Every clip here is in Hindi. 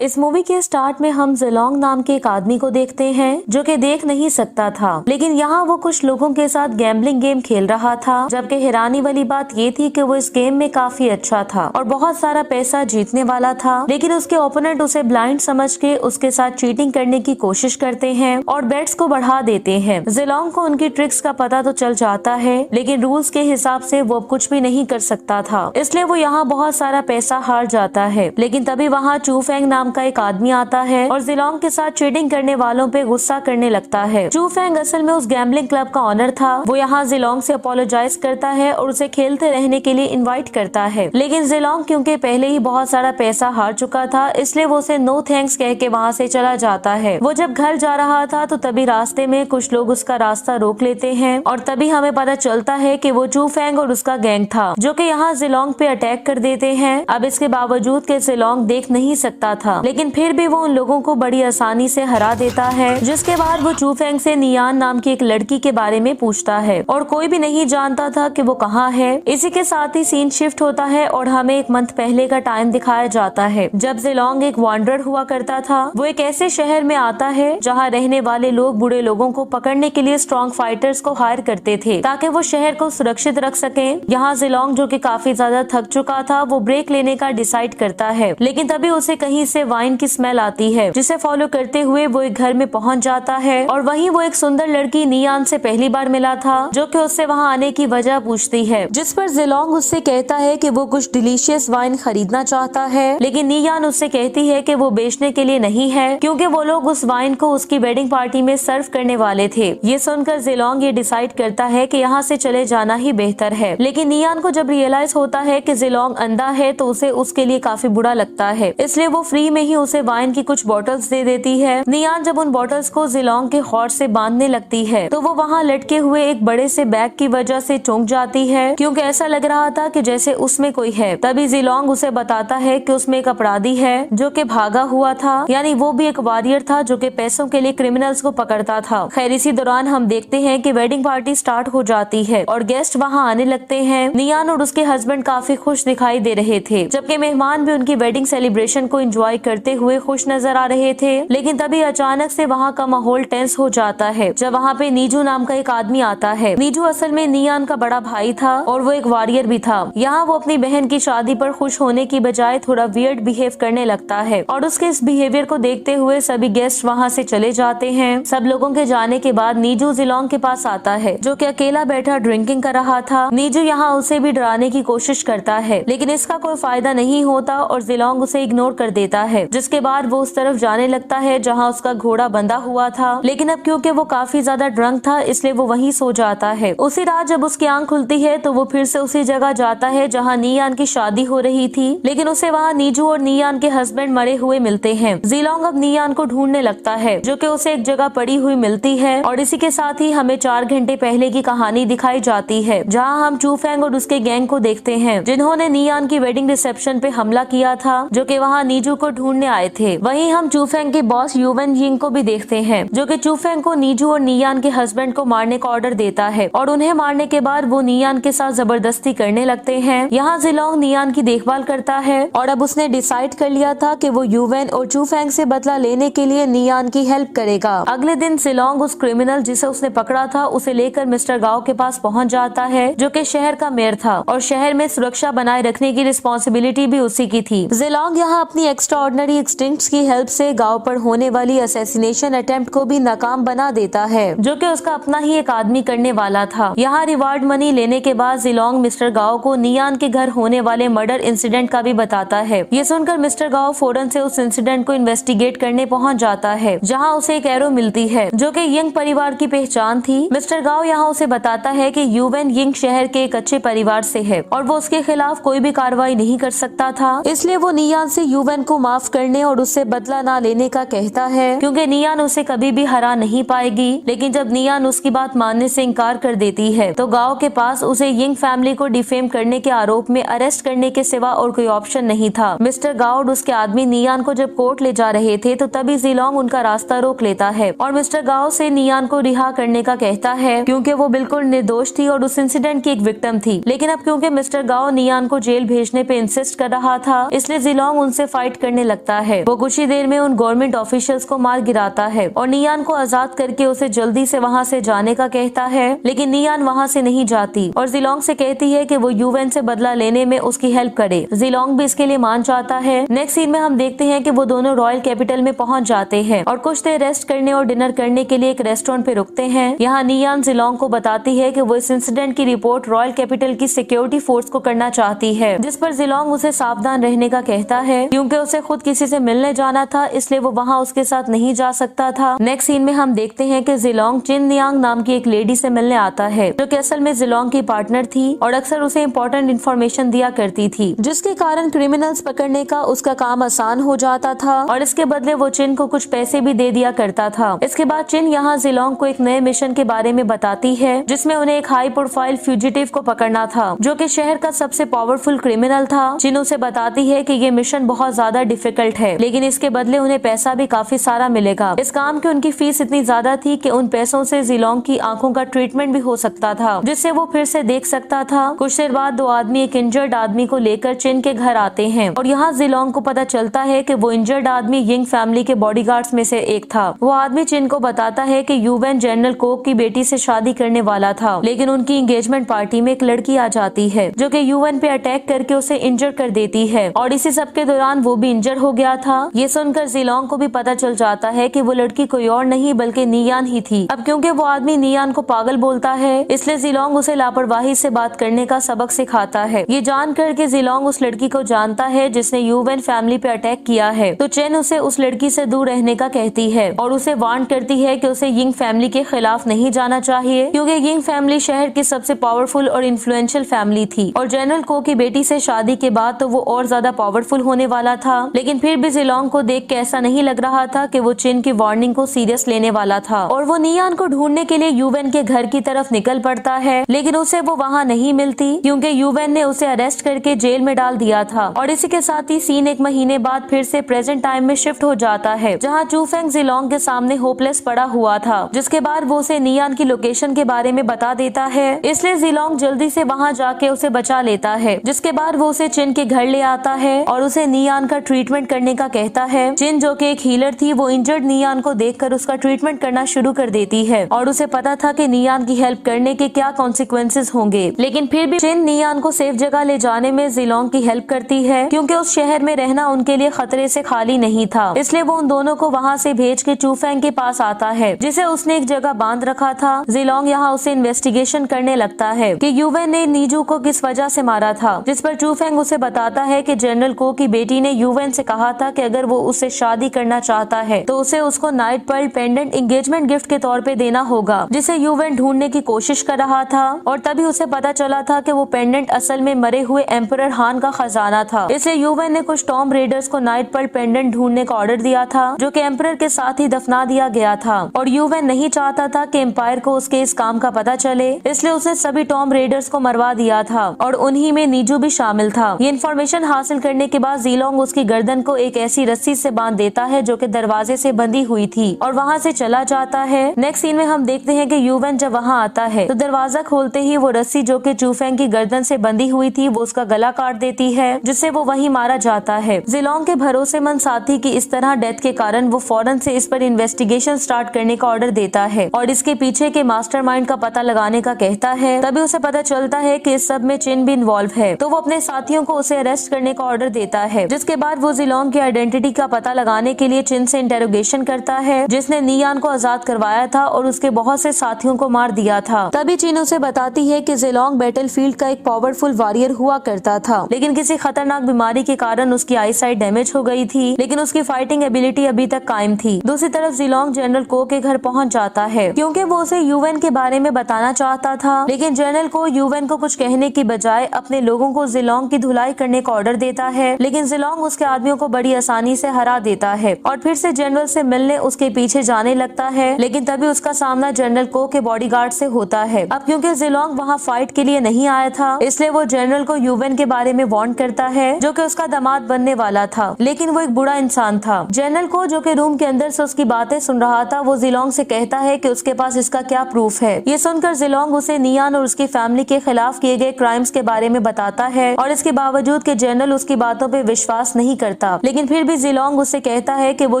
इस मूवी के स्टार्ट में हम जिलोंग नाम के एक आदमी को देखते हैं जो कि देख नहीं सकता था, लेकिन यहाँ वो कुछ लोगों के साथ गैम्बलिंग गेम खेल रहा था। जबकि हैरानी वाली बात ये थी कि वो इस गेम में काफी अच्छा था और बहुत सारा पैसा जीतने वाला था, लेकिन उसके ओपोनेंट उसे ब्लाइंड समझ के उसके साथ चीटिंग करने की कोशिश करते हैं और बेट्स को बढ़ा देते हैं। जिलोंग को उनकी ट्रिक्स का पता तो चल जाता है, लेकिन रूल्स के हिसाब से वो कुछ भी नहीं कर सकता था, इसलिए वो यहाँ बहुत सारा पैसा हार जाता है। लेकिन तभी वहाँ चू फेंग नाम का एक आदमी आता है और जिलोंग के साथ चीटिंग करने वालों पे गुस्सा करने लगता है। चू फेंग असल में उस गैम्बलिंग क्लब का ऑनर था। वो यहाँ जिलोंग से अपोलोजाइज करता है और उसे खेलते रहने के लिए इनवाइट करता है, लेकिन जिलोंग क्योंकि पहले ही बहुत सारा पैसा हार चुका था, इसलिए वो उसे नो थैंक्स कह के वहाँ से चला जाता है। वो जब घर जा रहा था तो तभी रास्ते में कुछ लोग उसका रास्ता रोक लेते हैं और तभी हमें पता चलता है कि वो चू फेंग और उसका गैंग था जो कि यहाँ जिलोंग पे अटैक कर देते हैं। अब इसके बावजूद कि जिलोंग देख नहीं सकता था, लेकिन फिर भी वो उन लोगों को बड़ी आसानी से हरा देता है। जिसके बाद वो चू फेंग से नियान नाम की एक लड़की के बारे में पूछता है और कोई भी नहीं जानता था कि वो कहाँ है। इसी के साथ ही सीन शिफ्ट होता है और हमें एक मंथ पहले का टाइम दिखाया जाता है जब जिलोंग एक वांडरर हुआ करता था। वो एक ऐसे शहर में आता है जहाँ रहने वाले लोग बूढ़े लोगों को पकड़ने के लिए स्ट्रॉन्ग फाइटर्स को हायर करते थे ताकि वो शहर को सुरक्षित रख सके। यहाँ जिलोंग जो कि काफी ज्यादा थक चुका था, वो ब्रेक लेने का डिसाइड करता है, लेकिन तभी उसे कहीं से वाइन की स्मेल आती है, जिसे फॉलो करते हुए वो एक घर में पहुंच जाता है और वहीं वो एक सुंदर लड़की नियान से पहली बार मिला था जो कि उससे वहां आने की वजह पूछती है, जिस पर जिलोंग उससे कहता है कि वो कुछ डिलीशियस वाइन खरीदना चाहता है, लेकिन नियान उससे कहती है कि वो बेचने के लिए नहीं है क्योंकि वो लोग उस वाइन को उसकी वेडिंग पार्टी में सर्व करने वाले थे। ये सुनकर जिलोंग ये डिसाइड करता है कि यहाँ से चले जाना ही बेहतर है, लेकिन नियान को जब रियलाइज होता है कि जिलोंग अंधा है तो उसे उसके लिए काफी बुरा लगता है, इसलिए वो फ्री में ही उसे वाइन की कुछ बॉटल्स दे देती है। नियान जब उन बॉटल्स को जिलोंग के हॉर्स से बांधने लगती है तो वो वहाँ लटके हुए एक बड़े से बैग की वजह से चौंक जाती है क्योंकि ऐसा लग रहा था कि जैसे उसमें कोई है। तभी जिलोंग उसे बताता है कि उसमें एक अपराधी है जो कि भागा हुआ था, यानी वो भी एक वॉरियर था जो कि पैसों के लिए क्रिमिनल्स को पकड़ता था। खैर इसी दौरान हम देखते हैं कि वेडिंग पार्टी स्टार्ट हो जाती है और गेस्ट वहाँ आने लगते हैं। नियान और उसके हस्बैंड काफी खुश दिखाई दे रहे थे, जबकि मेहमान भी उनकी वेडिंग सेलिब्रेशन को एंजॉय करते हुए खुश नजर आ रहे थे। लेकिन तभी अचानक से वहाँ का माहौल टेंस हो जाता है जब वहाँ पे नीजू नाम का एक आदमी आता है। नीजू असल में नियान का बड़ा भाई था और वो एक वॉरियर भी था। यहाँ वो अपनी बहन की शादी पर खुश होने की बजाय थोड़ा वियर्ड बिहेव करने लगता है और उसके इस बिहेवियर को देखते हुए सभी गेस्ट वहाँ से चले जाते हैं। सब लोगों के जाने के बाद नीजू जिलोंग के पास आता है जो कि अकेला बैठा ड्रिंकिंग कर रहा था। नीजू यहाँ उसे भी डराने की कोशिश करता है, लेकिन इसका कोई फायदा नहीं होता और जिलोंग उसे इग्नोर कर देता है। जिसके बाद वो उस तरफ जाने लगता है जहाँ उसका घोड़ा बंधा हुआ था, लेकिन अब क्योंकि वो काफी ज्यादा ड्रंक था इसलिए वो वहीं सो जाता है। उसी रात जब उसकी आंख खुलती है तो वो फिर से उसी जगह जाता है जहाँ नियान की शादी हो रही थी, लेकिन उसे वहाँ नीजू और नियान के हस्बैंड मरे हुए मिलते हैं। जिलोंग अब नियान को ढूंढने लगता है जो कि उसे एक जगह पड़ी हुई मिलती है और इसी के साथ ही हमें 4 घंटे पहले की कहानी दिखाई जाती है जहाँ हम चू फेंग और उसके गैंग को देखते हैं जिन्होंने नियान की वेडिंग रिसेप्शन पे हमला किया था, जो कि वहाँ नीजू को ढूंढने आए थे। वहीं हम चू फेंग के बॉस यूवन यिंग को भी देखते हैं जो कि चू फेंग को नीजू और नियान के हस्बैंड को मारने का ऑर्डर देता है और उन्हें मारने के बाद वो नियान के साथ जबरदस्ती करने लगते हैं। यहाँ जिलोंग नियान की देखभाल करता है और अब उसने डिसाइड कर लिया था कि वो यूवन और चू फेंग से बदला लेने के लिए नियान की हेल्प करेगा। अगले दिन जिलोंग उस क्रिमिनल जिसे उसने पकड़ा था उसे लेकर मिस्टर गाओ के पास पहुँच जाता है जो कि शहर का मेयर था और शहर में सुरक्षा बनाए रखने की रिस्पॉन्सिबिलिटी भी उसी की थी। जिलोंग यहाँ अपनी एक्स्ट्रा ऑर्डिनरी इंस्टिंक्ट्स की हेल्प से गांव पर होने वाली असैसिनेशन अटेम्प्ट को भी नाकाम बना देता है जो कि उसका अपना ही एक आदमी करने वाला था। यहाँ रिवार्ड मनी लेने के बाद जिलोंग मिस्टर गाओ को नियान के घर होने वाले मर्डर इंसिडेंट का भी बताता है। ये सुनकर मिस्टर गाओ फौरन से उस इंसिडेंट को इन्वेस्टिगेट करने पहुँच जाता है जहाँ उसे एक एरो मिलती है जो कि यंग परिवार की पहचान थी। मिस्टर गाओ यहाँ उसे बताता है कि यूवन यंग शहर के एक अच्छे परिवार से है और वो उसके खिलाफ कोई भी कार्रवाई नहीं कर सकता था, इसलिए वो नियान से यूवन को माफ करने और उससे बदला ना लेने का कहता है क्योंकि नियान उसे कभी भी हरा नहीं पाएगी। लेकिन जब नियान उसकी बात मानने से इनकार कर देती है तो गांव के पास उसे यंग फैमिली को डिफेम करने के आरोप में अरेस्ट करने के सिवा और कोई ऑप्शन नहीं था। मिस्टर गाओ और उसके आदमी नियान को जब कोर्ट ले जा रहे थे तो तभी जिलोंग उनका रास्ता रोक लेता है और मिस्टर गाओ से नियान को रिहा करने का कहता है क्योंकि वो बिल्कुल निर्दोष थी और उस इंसिडेंट की एक विक्टिम थी। लेकिन अब क्योंकि मिस्टर गाओ नियान को जेल भेजने पे इंसिस्ट कर रहा था इसलिए जिलोंग उनसे फाइट करने लगता है। वो कुछ ही देर में उन गवर्नमेंट ऑफिशियल्स को मार गिराता है और नियान को आजाद करके उसे जल्दी से वहाँ से जाने का कहता है, लेकिन नियान वहाँ से नहीं जाती और जिलोंग से कहती है कि वो यूवेन से बदला लेने में उसकी हेल्प करे। जिलोंग भी इसके लिए मान जाता है। नेक्स्ट सीन में हम देखते हैं कि वो दोनों रॉयल कैपिटल में पहुंच जाते हैं और कुछ देर रेस्ट करने और डिनर करने के लिए एक रेस्टोरेंट पे रुकते हैं। यहाँ नियान जिलोंग को बताती है कि वो इस इंसिडेंट की रिपोर्ट रॉयल कैपिटल की सिक्योरिटी फोर्स को करना चाहती है, जिस पर जिलोंग उसे सावधान रहने का कहता है क्योंकि उसे खुद किसी से मिलने जाना था, इसलिए वो वहाँ उसके साथ नहीं जा सकता था। नेक्स्ट सीन में हम देखते हैं कि जिलोंग चिन नियांग नाम की एक लेडी से मिलने आता है, जो कि असल में जिलोंग की पार्टनर थी और अक्सर उसे इम्पोर्टेंट इन्फॉर्मेशन दिया करती थी, जिसके कारण क्रिमिनल्स पकड़ने का उसका काम आसान हो जाता था और इसके बदले वो चिन को कुछ पैसे भी दे दिया करता था। इसके बाद चिन यहाँ जिलोंग को एक नए मिशन के बारे में बताती है, जिसमें उन्हें एक हाई प्रोफाइल फ्यूजिटिव को पकड़ना था, जो कि शहर का सबसे पावरफुल क्रिमिनल था। चिन उसे बताती है कि ये मिशन बहुत ज्यादा डिफिकल्ट है, लेकिन इसके बदले उन्हें पैसा भी काफी सारा मिलेगा। इस काम की उनकी फीस इतनी ज्यादा थी कि उन पैसों से जिलोंग की आंखों का ट्रीटमेंट भी हो सकता था, जिससे वो फिर से देख सकता था। कुछ देर बाद दो आदमी एक इंजर्ड आदमी को लेकर चिन के घर आते हैं और यहाँ जिलोंग को पता चलता है कि वो इंजर्ड आदमी यिंग फैमिली के बॉडीगार्ड्स में से एक था। वो आदमी चिन को बताता है कि यूवेन जनरल कोक की बेटी से शादी करने वाला था, लेकिन उनकी एंगेजमेंट पार्टी में एक लड़की आ जाती है, जो कि यूवेन पे अटैक करके उसे इंजर कर देती है और इसी सब के दौरान वो भी इंजर हो गया था। ये सुनकर जिलोंग को भी पता चल जाता है कि वो लड़की कोई और नहीं बल्कि नियान ही थी। अब क्योंकि वो आदमी नियान को पागल बोलता है, इसलिए जिलोंग उसे लापरवाही से बात करने का सबक सिखाता है। ये जान कर के जिलोंग उस लड़की को जानता है जिसने यूवेन फैमिली पे अटैक किया है, तो चेन उसे उस लड़की से दूर रहने का कहती है और उसे वार्न करती है कि उसे यिंग फैमिली के खिलाफ नहीं जाना चाहिए, क्योंकि यिंग फैमिली शहर की सबसे पावरफुल और इन्फ्लुएंशियल फैमिली थी और जनरल को की बेटी से शादी के बाद तो वो और ज्यादा पावरफुल होने वाला था। लेकिन फिर भी जिलोंग को देख के ऐसा नहीं लग रहा था कि वो चिन की वार्निंग को सीरियस लेने वाला था और वो नियान को ढूंढने के लिए यूवेन के घर की तरफ निकल पड़ता है, लेकिन उसे वो वहाँ नहीं मिलती क्योंकि यूवेन ने उसे अरेस्ट करके जेल में डाल दिया था। और इसी के साथ ही सीन एक महीने बाद फिर से प्रेजेंट टाइम में शिफ्ट हो जाता है, जहाँ चूफेंग जिलोंग के सामने होपलेस पड़ा हुआ था, जिसके बाद वो उसे नियान की लोकेशन के बारे में बता देता है। इसलिए जिलोंग जल्दी से वहाँ जाके उसे बचा लेता है, जिसके बाद वो उसे चिन के घर ले आता है और उसे नियान का ट्रीटमेंट करने का कहता है। चिन जो कि एक हीलर थी, वो इंजर्ड नियान को देखकर उसका ट्रीटमेंट करना शुरू कर देती है और उसे पता था कि नियान की हेल्प करने के क्या कॉन्सिक्वेंसेस होंगे, लेकिन फिर भी चिन नियान को सेफ जगह ले जाने में जिलोंग की हेल्प करती है, क्योंकि उस शहर में रहना उनके लिए खतरे से खाली नहीं था। इसलिए वो उन दोनों को वहाँ से भेज के चूफेंग के पास आता है, जिसे उसने एक जगह बांध रखा था। जिलोंग यहाँ उसे इन्वेस्टिगेशन करने लगता है कि यूवेन ने नीजू को किस वजह से मारा था, जिस पर चूफेंग उसे बताता है कि जनरल को की बेटी ने यूवेन से कहा था कि अगर वो उससे शादी करना चाहता है तो उसे उसको night pearl pendant engagement gift के तौर पे देना होगा, जिसे यूवेन ढूंढने की कोशिश कर रहा था। और तभी उसे पता चला था कि वो पेंडेंट असल में मरे हुए एम्परर हान का खजाना था। इसलिए यूवेन ने कुछ टॉम रेडर्स को नाइट पर्ल पेंडेंट ढूंढने का ऑर्डर दिया था, जो कि एम्परर के साथ ही दफना दिया गया था। और यूवेन नहीं चाहता था कि एम्पायर को उसके इस काम का पता चले, इसलिए उसने सभी टॉम रेडर्स को मरवा दिया था और उन्हीं में नीजू भी शामिल था। ये इन्फॉर्मेशन हासिल करने के बाद जिलोंग उसकी गर्दन को एक ऐसी रस्सी से बांध देता है जो कि दरवाजे से बंधी हुई थी और वहाँ से चला जाता है। नेक्स्ट सीन में हम देखते हैं कि यूवेन जब वहाँ आता है तो दरवाजा खोलते ही वो रस्सी जो कि चूफेंग की गर्दन से बंधी हुई थी वो उसका गला काट देती है, जिससे वो वहीं मारा जाता है। जिलोंग के भरोसेमंद साथी की इस तरह डेथ के कारण वो फौरन से इस पर इन्वेस्टिगेशन स्टार्ट करने का ऑर्डर देता है और इसके पीछे के मास्टरमाइंड का पता लगाने का कहता है। तभी उसे पता चलता है कि इस सब में चिन भी इन्वॉल्व है, तो वो अपने साथियों को उसे अरेस्ट करने का ऑर्डर देता है, जिसके बाद वो जिलोंग की आइडेंटिटी का पता लगाने के लिए चिन से इंटेरोगेशन करता है, जिसने नियान को आजाद करवाया था और उसके बहुत से साथियों को मार दिया था। तभी चिन उसे बताती है कि जिलोंग बैटलफील्ड का एक पावरफुल वॉरियर हुआ करता था, लेकिन किसी खतरनाक बीमारी के कारण उसकी आईसाइट डैमेज हो गई थी, लेकिन उसकी फाइटिंग एबिलिटी अभी तक कायम थी। दूसरी तरफ जिलोंग जनरल को के घर पहुंच जाता है, क्योंकि वो उसे यूवेन के बारे में बताना चाहता था, लेकिन जनरल को यूवेन को कुछ कहने की बजाय अपने लोगों को जिलोंग की धुलाई करने का ऑर्डर देता है, लेकिन जिलोंग उसके आदमियों को बड़ी आसानी से हरा देता है और फिर से जनरल से मिलने उसके पीछे जाने लगता है, लेकिन तभी उसका सामना जनरल को के बॉडीगार्ड से होता है। अब क्योंकि जिलोंग वहाँ फाइट के लिए नहीं आया था, इसलिए वो जनरल को यूवेन के बारे में वार्न करता है, जो कि उसका दामाद बनने वाला था, लेकिन वो एक बुरा इंसान था। जनरल को जो कि रूम के अंदर से उसकी बातें सुन रहा था, वो जिलोंग से कहता है कि उसके पास इसका क्या प्रूफ है। ये सुनकर जिलोंग उसे नियान और उसकी फैमिली के खिलाफ किए गए क्राइम्स के बारे में बताता है और इसके बावजूद कि जनरल उसकी बातों पे विश्वास नहीं करता करता, लेकिन फिर भी जिलोंग उससे कहता है कि वो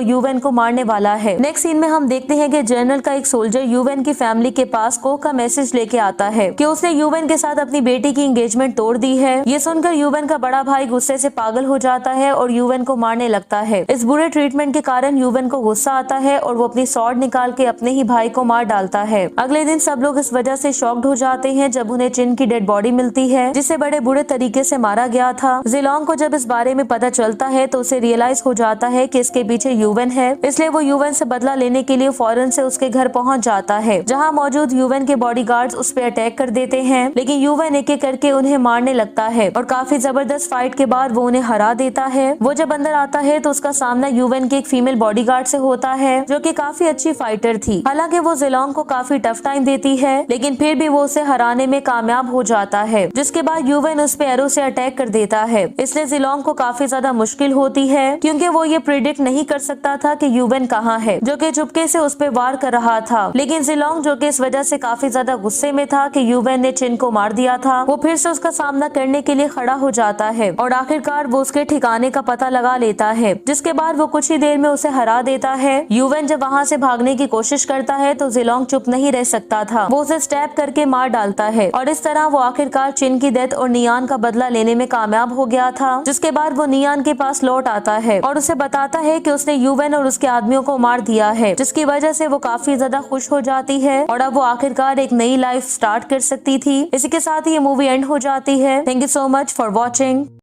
यूवेन को मारने वाला है। नेक्स्ट सीन में हम देखते हैं कि जनरल का एक सोल्जर यूवेन की फैमिली के पास कोह का मैसेज लेके आता है कि उसने यूवेन के साथ अपनी बेटी की एंगेजमेंट तोड़ दी है। ये सुनकर यूवेन का बड़ा भाई गुस्से से पागल हो जाता है और यूवेन को मारने लगता है। इस बुरे ट्रीटमेंट के कारण यूवेन को गुस्सा आता है और वो अपनी स्वॉर्ड निकाल के अपने ही भाई को मार डालता है। अगले दिन सब लोग इस वजह से शॉक्ड हो जाते हैं जब उन्हें चिन की डेड बॉडी मिलती है, जिसे बड़े बुरे तरीके से मारा गया था। जिलोंग को जब इस बारे में पता चलता है तो उसे रियलाइज हो जाता है कि इसके पीछे यूवेन है, इसलिए वो यूवेन से बदला लेने के लिए फौरन से उसके घर पहुंच जाता है, जहां मौजूद यूवेन के बॉडीगार्ड्स उस पे अटैक कर देते हैं। लेकिन यूवेन एक एक करके उन्हें मारने लगता है और काफी जबरदस्त फाइट के बाद वो उन्हें हरा देता है। वो जब अंदर आता है तो उसका सामना यूवेन के एक फीमेल बॉडीगार्ड से होता है, जो कि काफी अच्छी फाइटर थी। हालांकि वो जिलोंग को काफी टफ टाइम देती है, लेकिन फिर भी वो उसे हराने में कामयाब हो जाता है, जिसके बाद यूवेन उस पे एरो से अटैक कर देता है। इसलिए जिलोंग को काफी ज्यादा मुश्किल होती है, क्योंकि वो ये प्रिडिक्ट नहीं कर सकता था कि यूवेन कहाँ है, जो कि चुपके से उस पे वार कर रहा था। लेकिन जिलोंग, जो कि इस वजह से काफी ज्यादा गुस्से में था कि यूवेन ने चिन को मार दिया था, वो फिर से उसका सामना करने के लिए खड़ा हो जाता है और आखिरकार वो उसके ठिकाने का पता लगा लेता है, जिसके बाद वो कुछ ही देर में उसे हरा देता है। यूवेन जब वहाँ से भागने की कोशिश करता है तो जिलोंग चुप नहीं रह सकता था, वो उसे स्टैब करके मार डालता है और इस तरह वो आखिरकार चिन की डेथ और नियान का बदला लेने में कामयाब हो गया था। जिसके बाद वो नियान के पास लौट आता है और उसे बताता है कि उसने यूवेन और उसके आदमियों को मार दिया है, जिसकी वजह से वो काफी ज्यादा खुश हो जाती है और अब वो आखिरकार एक नई लाइफ स्टार्ट कर सकती थी। इसी के साथ ही ये मूवी एंड हो जाती है। Thank you so much for watching.